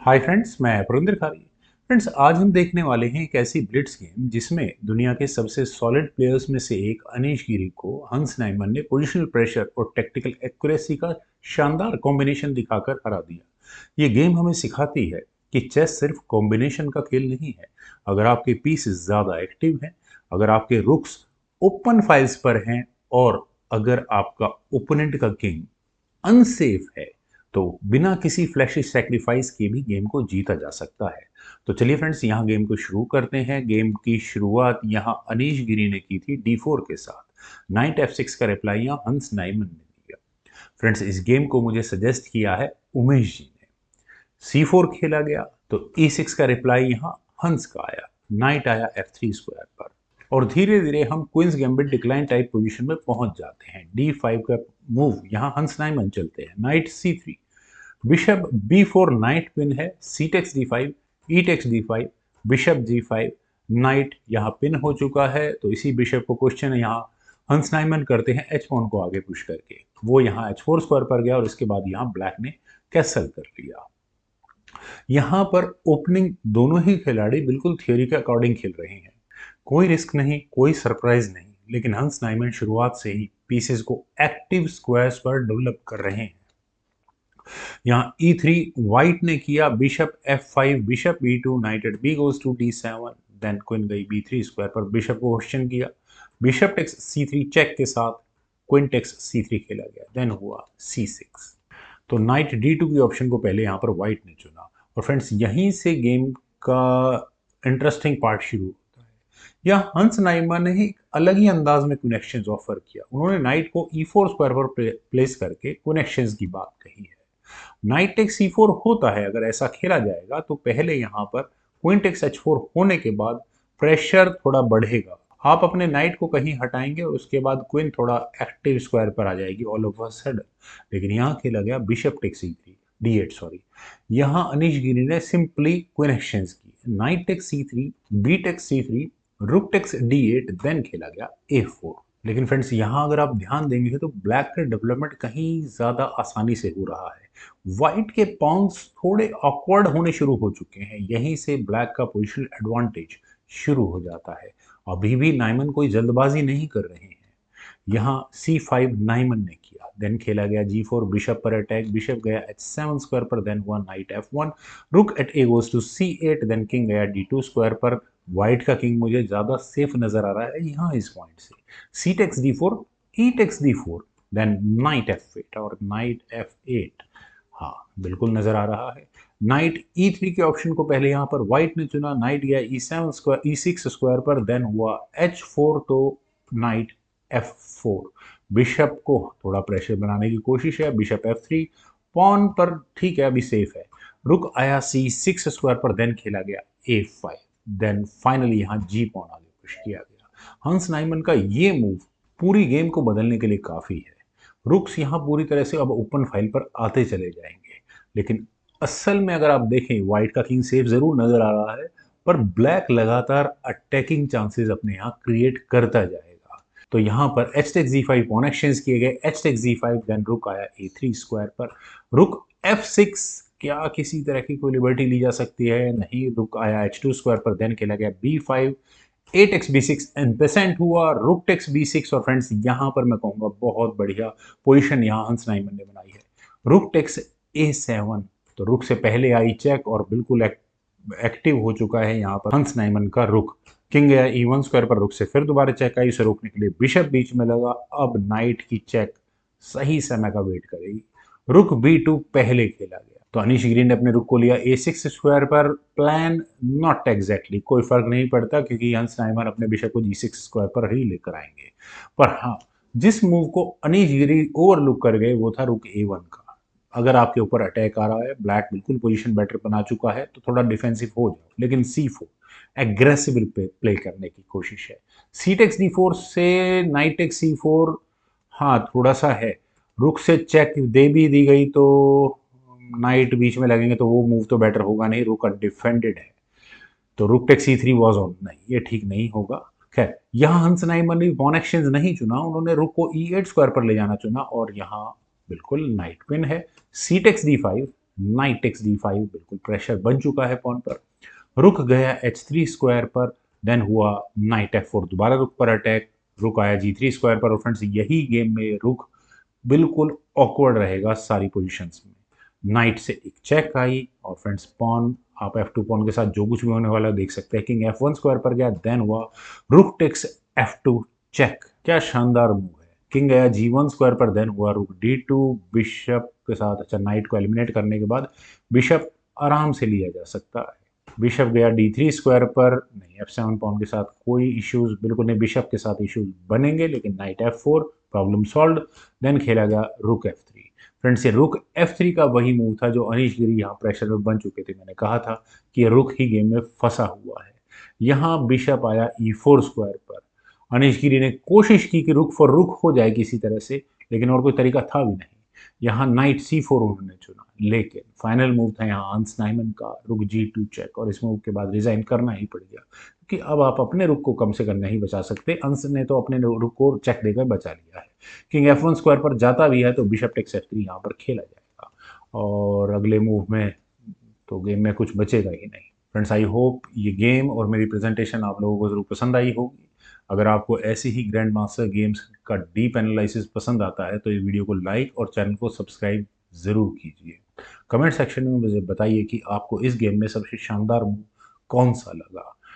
Hi friends, मैं पुरिंदर खारी। Friends, आज हम देखने वाले हैं एक ऐसी ब्लिट्स गेम जिसमें दुनिया के सबसे सॉलिड प्लेयर्स में से एक अनीश गिरी को हंस नाइमन ने पोजिशनल प्रेशर और टेक्टिकल एक्यूरेसी का शानदार कॉम्बिनेशन दिखाकर हरा दिया। ये गेम हमें सिखाती है कि चेस सिर्फ कॉम्बिनेशन का खेल नहीं है। अगर आपके पीस ज़्यादा एक्टिव हैं, अगर आपके रुक्स ओपन फाइल्स पर हैं और अगर आपका ओपोनेंट का किंग अनसेफ है, तो बिना किसी फ्लैशी सेक्रीफाइस के भी गेम को जीता जा सकता है। तो चलिए फ्रेंड्स, यहाँ गेम को शुरू करते हैं। गेम की शुरुआत यहाँ अनीश गिरी ने की थी D4 के साथ। नाइट F6 का रिप्लाई यहाँ हंस नाइमन ने दिया। फ्रेंड्स, इस गेम को मुझे सजेस्ट किया है उमेश जी ने। C4 खेला गया तो E6 का रिप्लाई यहाँ हंस का आया। नाइट आया F3 स्क्वायर पर और धीरे धीरे हम queen's gambit decline type position में पहुंच जाते हैं। D5 का मूव यहाँ हंस नाइमन चलते हैं। Knight C3, bishop B4, knight pin है। C takes D5, E takes D5, bishop G5, knight यहाँ पिन हो चुका है। तो इसी बिशप को क्वेश्चन यहाँ हंस नाइमन करते हैं H पॉन को आगे पुश करके। वो यहाँ H4 स्क्वायर पर गया और इसके बाद यहाँ ब्लैक ने कैसल कर लिया। यहाँ पर ओपनिंग दोनों ही खिलाड़ी बिल्कुल थियोरी के अकॉर्डिंग खेल रहे हैं। कोई रिस्क नहीं, कोई सरप्राइज नहीं, लेकिन हंस नाइमन शुरुआत से ही पीसेस को एक्टिव स्क्वायर्स पर डेवलप कर रहे हैं। यहाँ E3 व्हाइट ने किया, bishop F5, bishop E2, knight at B goes to D7, then queen गई B3 स्क्वायर पर, बिशप को क्वेश्चन किया, बिशप टेक्स C3 चेक के साथ क्वीन टेक्स C3 खेला गया, देन हुआ C6। तो नाइट D2 की ऑप्शन को पहले यहाँ पर व्हाइट ने चुना और फ्रेंड्स यहीं से गेम का इंटरेस्टिंग पार्ट शुरू होता है। यह हंस नाइमन ने एक अलग ही अंदाज में कनेक्शंस ऑफर किया। उन्होंने नाइट को E4 स्क्वायर पर प्लेस करके कनेक्शंस की बात कही है। नाइट टेक्स C4 होता है, अगर ऐसा खेला जाएगा तो पहले यहाँ पर क्वीन टेक्स H4 होने के बाद प्रेशर थोड़ा बढ़ेगा। आप अपने नाइट को कहीं हटाएंगे और उसके बाद क्वीन थोड़ा एक्टिव स्क्वायर पर आ जाएगी ऑल ऑफ अ सडन। लेकिन यहाँ खेला गया bishop takes C3, D8 sorry. यहाँ अनीश गिरी ने सिंपली क्वीन एक्सचेंज की, knight takes C3, B takes C3, rook takes D8, then खेला गया A4। लेकिन फ्रेंड्स यहाँ अगर आप ध्यान देंगे तो ब्लैक का डेवलपमेंट कहीं ज़्यादा आसानी से हो रहा है। वाइट के पॉन्स थोड़े ऑकवर्ड होने शुरू हो चुके हैं। यहीं से ब्लैक का पोजिशनल एडवांटेज शुरू हो जाता है। अभी भी नाइमन कोई जल्दबाजी नहीं कर रहे हैं। यहाँ C5 नाइमन ने किया, देन खेला गया G4, बिशप पर अटैक, बिशप गया H7 स्क्वायर पर, देन हुआ knight F1, rook at A goes to C8, then king गया D2 स्क्वायर पर। व्हाइट का किंग मुझे ज़्यादा सेफ नजर आ रहा है यहाँ इस पॉइंट से। C takes D4, E takes D4, then knight F8 और नाइट F8। हाँ, बिल्कुल नजर आ रहा है। नाइट E3 के ऑप्शन को पहले यहाँ पर व्हाइट ने चुना, नाइट गया E7 स्क्वायर, E6 स्क्वायर पर, देन हुआ H4, तो नाइट F4। बिशप को थोड़ा प्रेशर बनाने की कोशिश है, बिशप F3, पॉन पर ठीक है, अभी सेफ है। रुक आया C6 स्क्वायर पर, देन खेला गया A5, देन फाइनली यहाँ G पॉन आगे पुश किया गया। हंस नाइमन का ये मूव पूरी गेम को बदलने के लिए काफ़ी है। रुक्स यहाँ पूरी तरह से अब ओपन फाइल पर आते चले जाएंगे, लेकिन असल में अगर आप देखें व्हाइट का किंग सेफ जरूर नजर आ रहा है, पर ब्लैक लगातार अटैकिंग चांसेस अपने यहाँ क्रिएट करता जाएगा। तो यहाँ पर H takes ZEE5 pawn exchange किए गए, एच टेक्स जी5, देन रुक आया A3 स्क्वायर पर, रुक F6। क्या किसी तरह की कोई लिबर्टी ली जा सकती है? नहीं। रुक आया H2 स्क्वायर पर, देन खेला गया B5, ए टेक्स B6 एम्पेसेंट हुआ, रुक टेक्स B6। और फ्रेंड्स यहाँ पर मैं कहूँगा बहुत बढ़िया पोजीशन यहाँ हंस नाइमन ने बनाई है। रुक टेक्स A7, तो रुक से पहले आई चेक और बिल्कुल एक्टिव हो चुका है यहाँ पर हंस नाइमन का रुक। किंग गया E1 स्क्वायर पर, रुक से फिर दोबारा चेक आई, उसे रोकने के लिए बिशप बीच में लगा। अब नाइट की चेक सही समय का वेट करेगी। रुक B2 पहले खेला गया, तो अनीश गिरी ने अपने रुक को लिया A6 स्क्वायर पर। प्लान नॉट एग्जैक्टली, कोई फर्क नहीं पड़ता क्योंकि हंस नाइमन अपने बिशप को G6 स्क्वायर पर ही लेकर आएंगे। पर हाँ, जिस मूव को अनीश गिरी ओवरलुक कर गए वो था रुक A1 का। अगर आपके ऊपर अटैक आ रहा है, ब्लैक बिल्कुल पोजीशन बेटर बना चुका है, तो थोड़ा डिफेंसिव हो जाओ, लेकिन C4 एग्रेसिव प्ले करने की कोशिश है। C टेक्स D4 से नाइट टेक्स C4, हाँ थोड़ा सा है। रुक से चेक दे भी दी गई तो नाइट बीच में लगेंगे तो वो मूव तो बेटर होगा नहीं, रुक अनडिफेंडेड है। तो रुक टेक C3 वॉज ऑन, नहीं ये ठीक नहीं होगा। खैर, यहाँ हंस नाइमन ने पॉन एक्सचेंज नहीं चुना, उन्होंने रुक को E8 स्क्वायर पर ले जाना चुना और यहाँ बिल्कुल नाइट पिन है। C takes D5, knight takes D5, बिल्कुल प्रेशर बन चुका है पॉन पर। रुक गया H3 स्क्वायर पर, देन हुआ नाइट F4, दोबारा रुक पर अटैक, रुक आया G3 स्क्वायर पर। और फ्रेंड्स यही गेम में रुक बिल्कुल ऑकवर्ड रहेगा सारी पोजीशंस में। नाइट से एक चेक आई और फ्रेंड्स पॉन, आप F2 पॉन के साथ जो कुछ भी होने वाला है देख सकते हैं। किंग F1 स्क्वायर पर गया, देन हुआ रुक टेक्स F2 चेक। क्या शानदार मूव है। किंग गया G1 स्क्वायर पर, देन हुआ रुक D2 बिशप के साथ। अच्छा, नाइट को एलिमिनेट करने के बाद बिशप आराम से लिया जा सकता है। बिशप गया D3 स्क्वायर पर, नहीं F7 पॉन के साथ कोई इश्यूज बिल्कुल नहीं, बिशप के साथ इश्यूज बनेंगे, लेकिन night F4 problem solve. Then खेला गया रुक F3। फ्रेंड्स ये रुक F3 का वही मूव था जो अनिश गिरी यहाँ प्रेशर में बन चुके थे। मैंने कहा था कि ये रुक ही गेम में फंसा हुआ है। यहाँ बिशप आया E4 स्क्वायर पर। अनिश गिरी ने कोशिश की कि रुक फॉर रुक हो जाए किसी तरह से, लेकिन और कोई तरीका था भी नहीं। यहाँ नाइट C4 उन्होंने चुना, लेकिन फाइनल मूव था यहाँ हंस नाइमन का रुक G2 चेक, और इस मूव के बाद रिजाइन करना ही पड़ गया, क्योंकि अब आप अपने रुक को कम से कम नहीं बचा सकते। अंस ने तो अपने रुक को चेक देकर बचा लिया है। किंग F1 स्क्वायर पर जाता भी है तो बिशप टेक्स F3 यहाँ पर खेला जाएगा, और अगले मूव में तो गेम में कुछ बचेगा ही नहीं। फ्रेंड्स आई होप ये गेम और मेरी प्रेजेंटेशन आप लोगों को ज़रूर पसंद आई होगी। अगर आपको ऐसे ही ग्रैंड मास्टर गेम्स का डीप एनालिसिस पसंद आता है तो ये वीडियो को लाइक और चैनल को सब्सक्राइब ज़रूर कीजिए। कमेंट सेक्शन में मुझे बताइए कि आपको इस गेम में सबसे शानदार मूव कौन सा लगा।